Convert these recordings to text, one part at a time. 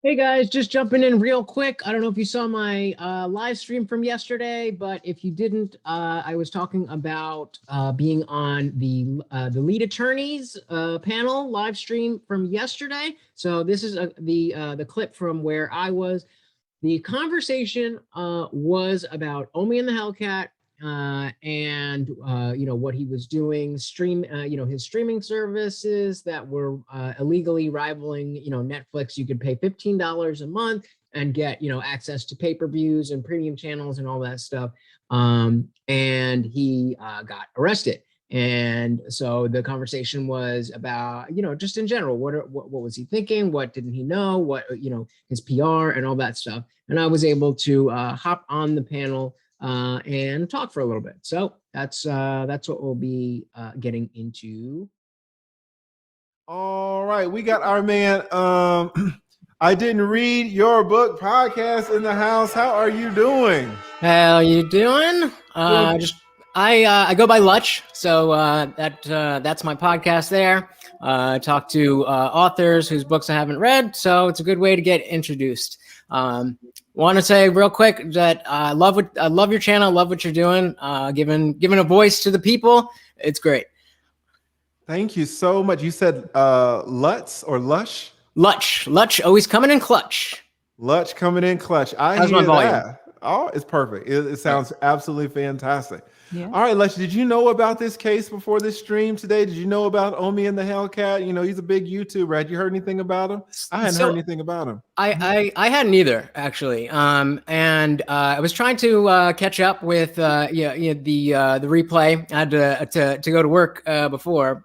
Hey guys, just jumping in real quick. I don't know if you saw my live stream from yesterday, but if you didn't, I was talking about being on the lead attorneys panel live stream from yesterday. So this is the clip from where I was. The conversation was about Omi and the Hellcat and what he was doing, his streaming services that were illegally rivaling Netflix. You could pay $15 a month and get access to pay-per-views and premium channels and all that stuff. And he got arrested. And so the conversation was about, just in general, what was he thinking? What didn't he know? What, his PR and all that stuff. And I was able to hop on the panel and talk for a little bit. So that's what we'll be getting into. All right, we got our man. I didn't read your book podcast in the house. How are you doing? How you doing? I go by Lutch, so that's my podcast there. I talk to authors whose books I haven't read, so it's a good way to get introduced. Want to say real quick that I love your channel, love what you're doing, giving a voice to the people. It's great. Thank you so much. You said Lutz or Lush? Lutch, always coming in clutch. Lutch coming in clutch. How's my volume? That. Oh, it's perfect. It sounds absolutely fantastic. Yeah. All right, Lutch, did you know about this case before this stream today? Did you know about Omi and the Hellcat? He's a big YouTuber. Had you heard anything about him? I hadn't heard anything about him. I hadn't either, actually. And I was trying to catch up with the replay. I had to go to work before.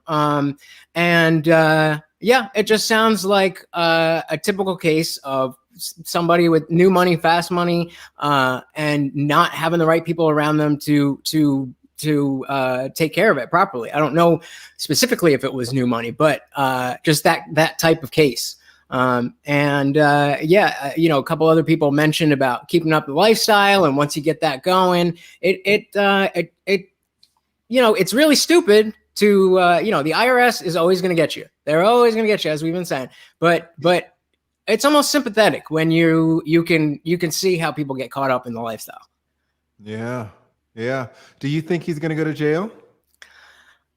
It just sounds like a typical case of somebody with new money, fast money, and not having the right people around them to take care of it properly. I don't know specifically if it was new money, but just that type of case. A couple other people mentioned about keeping up the lifestyle, and once you get that going, it's really stupid to the IRS is always going to get you. They're always going to get you, as we've been saying, but it's almost sympathetic when you can see how people get caught up in the lifestyle. Yeah. Do you think he's going to go to jail?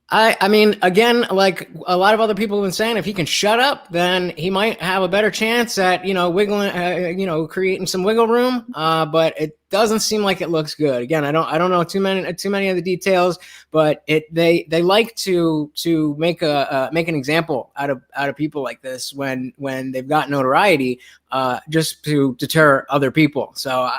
I mean, again, like a lot of other people have been saying, if he can shut up, then he might have a better chance at, wiggling, creating some wiggle room. But it doesn't seem like it looks good. Again, I don't know too many of the details, but they like to make an example out of people like this when they've got notoriety, just to deter other people. So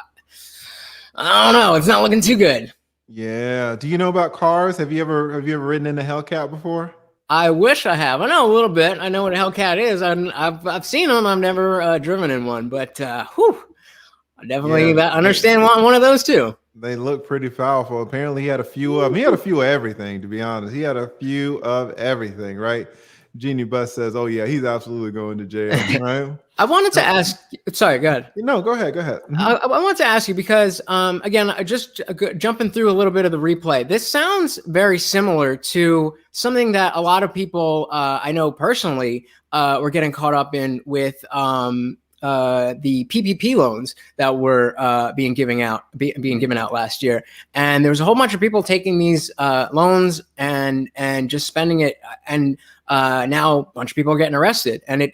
I don't know. It's not looking too good. Yeah. Do you know about cars? Have you ever ridden in a Hellcat before? I wish I have. I know a little bit. I know what a Hellcat is. I've seen them. I've never driven in one, but I definitely understand one of those too. They look pretty powerful. Apparently, he had a few of them. He had a few of everything. To be honest, he had a few of everything. Right? Genie Bus says, "Oh yeah, he's absolutely going to jail." Right? I wanted to ask. Sorry, go ahead. No, go ahead. I wanted to ask you because, again, just jumping through a little bit of the replay. This sounds very similar to something that a lot of people I know personally were getting caught up in with the PPP loans that were being given out last year. And there was a whole bunch of people taking these loans and just spending it, and now a bunch of people are getting arrested. And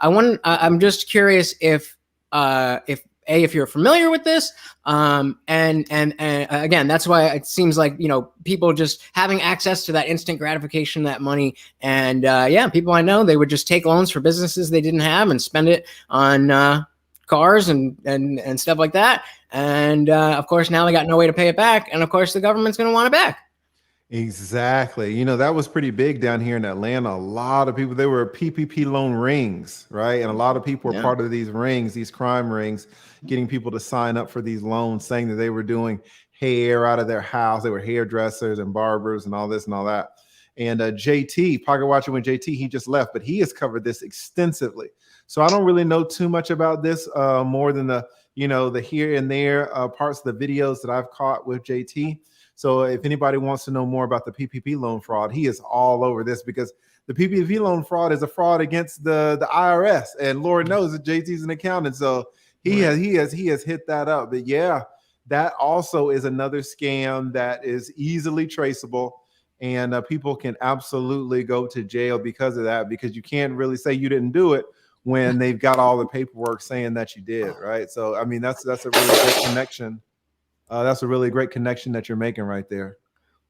I'm just curious if you're familiar with this, and again, that's why it seems like people just having access to that instant gratification, that money, and people I know, they would just take loans for businesses they didn't have and spend it on cars and stuff like that, and of course now they got no way to pay it back, and of course the government's going to want it back. Exactly. That was pretty big down here in Atlanta. A lot of people, they were PPP loan rings, right? And a lot of people were part of these rings, these crime rings, getting people to sign up for these loans, saying that they were doing hair out of their house. They were hairdressers and barbers and all this and all that. And JT, Pocket Watcher, when JT, he just left, but he has covered this extensively. So I don't really know too much about this, more than the here and there parts of the videos that I've caught with JT. So if anybody wants to know more about the PPP loan fraud, he is all over this, because The PPP loan fraud is a fraud against the IRS, and Lord knows that JT's an accountant, so he has hit that up. But yeah, that also is another scam that is easily traceable, and people can absolutely go to jail because of that, because you can't really say you didn't do it when they've got all the paperwork saying that you did, right? So I mean, that's a really great connection. That's a really great connection that you're making right there.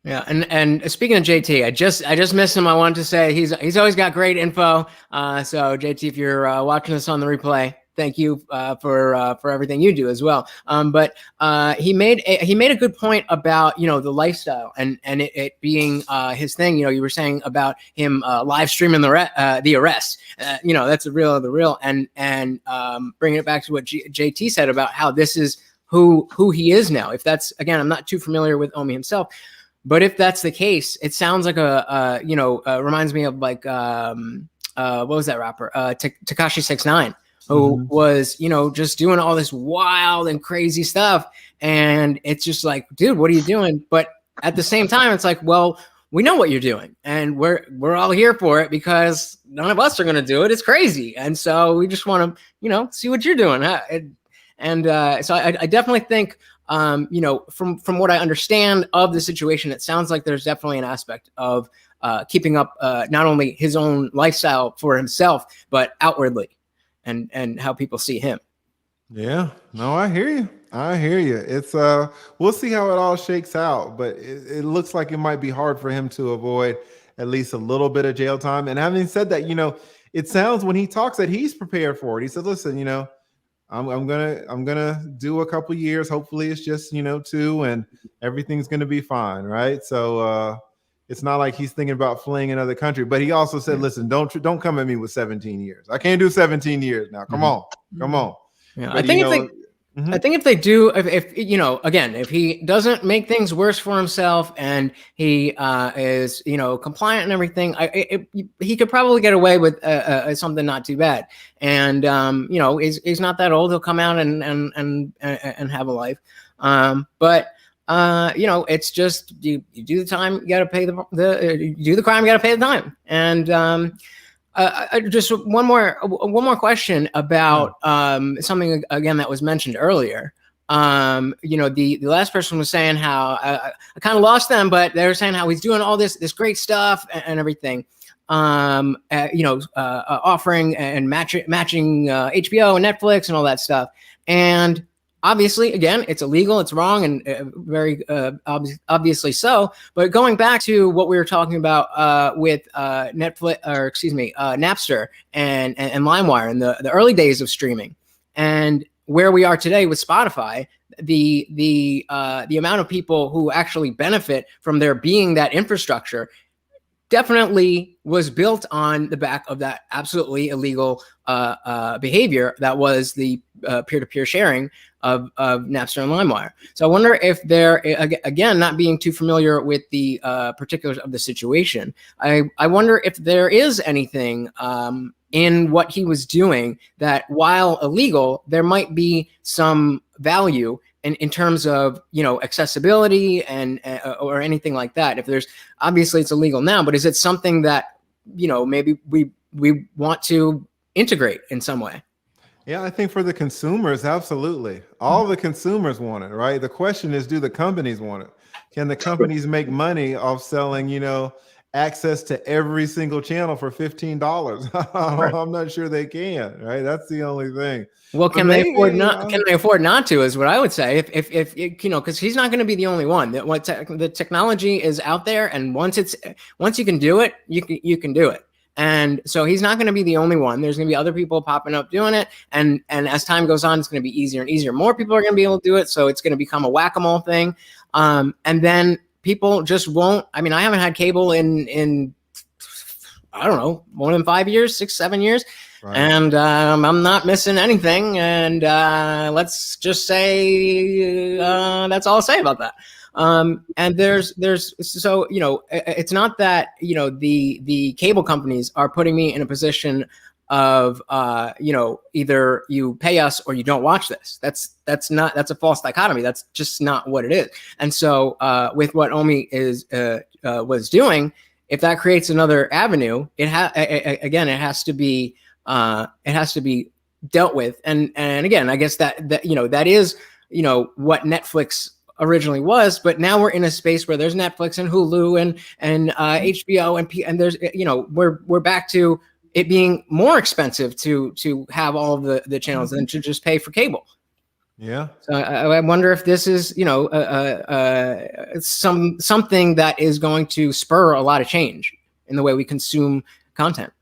Yeah, and speaking of JT, I just missed him. I wanted to say he's always got great info. So JT, if you're watching this on the replay, thank you for everything you do as well. But he made a good point about, you know, the lifestyle and it being his thing. You know, you were saying about him live streaming the arrest. You know, that's the real and bringing it back to what JT said about how this is who he is now. If that's, again, I'm not too familiar with Omi himself. But if that's the case, it sounds like reminds me of like, what was that rapper? Tekashi 6ix9ine, who was, you know, just doing all this wild and crazy stuff. And it's just like, dude, what are you doing? But at the same time, it's like, well, we know what you're doing and we're all here for it because none of us are going to do it. It's crazy. And so we just want to, you know, see what you're doing. So I definitely think, you know, from what I understand of the situation, it sounds like there's definitely an aspect of keeping up not only his own lifestyle for himself, but outwardly and how people see him. Yeah, no, I hear you. It's we'll see how it all shakes out, but it looks like it might be hard for him to avoid at least a little bit of jail time. And having said that, you know, it sounds when he talks that he's prepared for it. He said, listen, you know, I'm gonna do a couple years. Hopefully it's just, you know, 2 and everything's gonna be fine, right? So it's not like he's thinking about fleeing another country. But he also said, listen, don't come at me with 17 years. I can't do 17 years now. Come on. Yeah, but, I think if they do, if you know, again, if he doesn't make things worse for himself and he is, you know, compliant and everything, he could probably get away with something not too bad. And you know, he's not that old. He'll come out and have a life. But you know, it's just you do the time, you got to pay you do the crime, you got to pay the time. And just one more question about something again that was mentioned earlier. You know, the last person was saying how I kind of lost them, but they were saying how he's doing all this great stuff and everything. You know, offering and matching HBO and Netflix and all that stuff. And obviously, again, it's illegal, it's wrong, and very obviously so. But going back to what we were talking about with Netflix, or excuse me, Napster and LimeWire in the early days of streaming, and where we are today with Spotify, the amount of people who actually benefit from there being that infrastructure definitely was built on the back of that absolutely illegal behavior that was the peer-to-peer sharing of Napster and LimeWire. So I wonder if they're, again, not being too familiar with the particulars of the situation, I wonder if there is anything in what he was doing that, while illegal, there might be some value in terms of, you know, accessibility and or anything like that. If there's, obviously it's illegal now, but is it something that, you know, maybe we want to integrate in some way? Yeah, I think for the consumers, absolutely. All the consumers want it, right? The question is, do the companies want it? Can the companies make money off selling, you know, access to every single channel for $15? I'm not sure they can, right? That's the only thing. Well, can they afford not to, is what I would say. If you know, because he's not going to be the only one. The technology is out there, and once you can do it, you can do it. And so he's not going to be the only one. There's going to be other people popping up doing it. And as time goes on, it's going to be easier and easier. More people are going to be able to do it. So it's going to become a whack-a-mole thing. And then people just won't. I mean, I haven't had cable in I don't know, more than 5 years, 6, 7 years. Right. And I'm not missing anything. And let's just say that's all I'll say about that. And there's so, you know, it's not that, you know, the cable companies are putting me in a position of, you know, either you pay us or you don't watch this. That's a false dichotomy. That's just not what it is. And so with what Omi was doing, if that creates another avenue, it has to be dealt with. And again, I guess that that is what Netflix originally was, but now we're in a space where there's Netflix and Hulu and HBO and there's we're back to it being more expensive to have all of the channels than to just pay for cable. Yeah. So I wonder if this is something that is going to spur a lot of change in the way we consume content.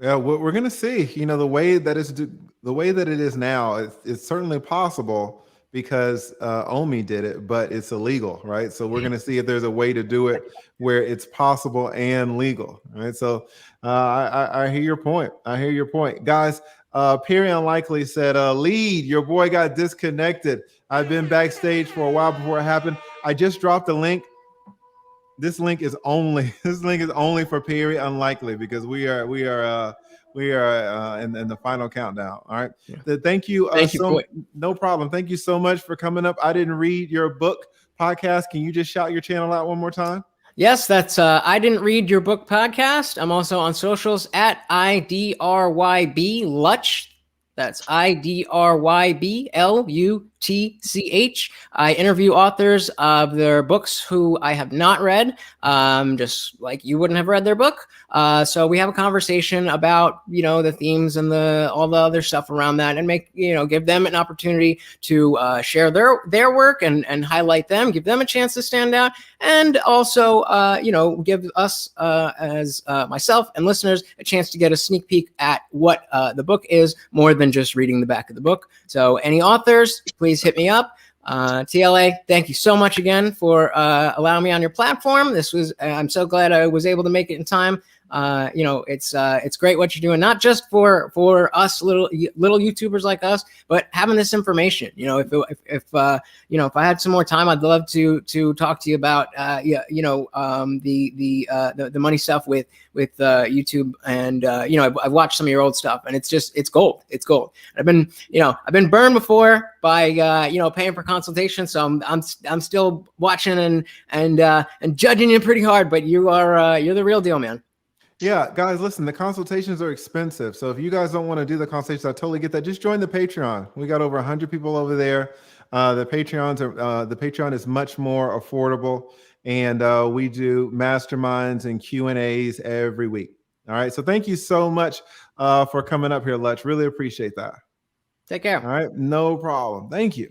Yeah, we're going to see. The way that it is now, it's certainly possible because Omi did it, but it's illegal, right? So we're going to see if there's a way to do it where it's possible and legal, right? So I hear your point. Guys. Perry Unlikely said, lead, your boy got disconnected. I've been backstage for a while before it happened. I just dropped the link. This link is only for Perry Unlikely because we are in the final countdown. All right. Yeah. Thank you. No problem. Thank you so much for coming up. I didn't read your book podcast. Can you just shout your channel out one more time? Yes, that's I Didn't Read Your Book podcast. I'm also on socials at IDRYB Lutch. That's IDRYB LUTCH. I interview authors of their books who I have not read, just like you wouldn't have read their book. So we have a conversation about, the themes and all the other stuff around that, and give them an opportunity to share their work and highlight them, give them a chance to stand out, and also, give us as myself and listeners a chance to get a sneak peek at what the book is, more than just reading the back of the book. So any authors, please hit me up. TLA, thank you so much again for allowing me on your platform. I'm so glad I was able to make it in time. It's great what you're doing, not just for us little YouTubers like us, but having this information. If I had some more time, I'd love to talk to you about the money stuff with YouTube, and I've watched some of your old stuff, and it's gold. I've been burned before by paying for consultation, so I'm still watching and judging you pretty hard, but you're the real deal, man. Yeah, guys, listen, the consultations are expensive. So if you guys don't want to do the consultations, I totally get that. Just join the Patreon. We got over 100 people over there. The Patreon is much more affordable, and we do masterminds and Q&As every week. All right. So thank you so much for coming up here, Lutch. Really appreciate that. Take care. All right. No problem. Thank you.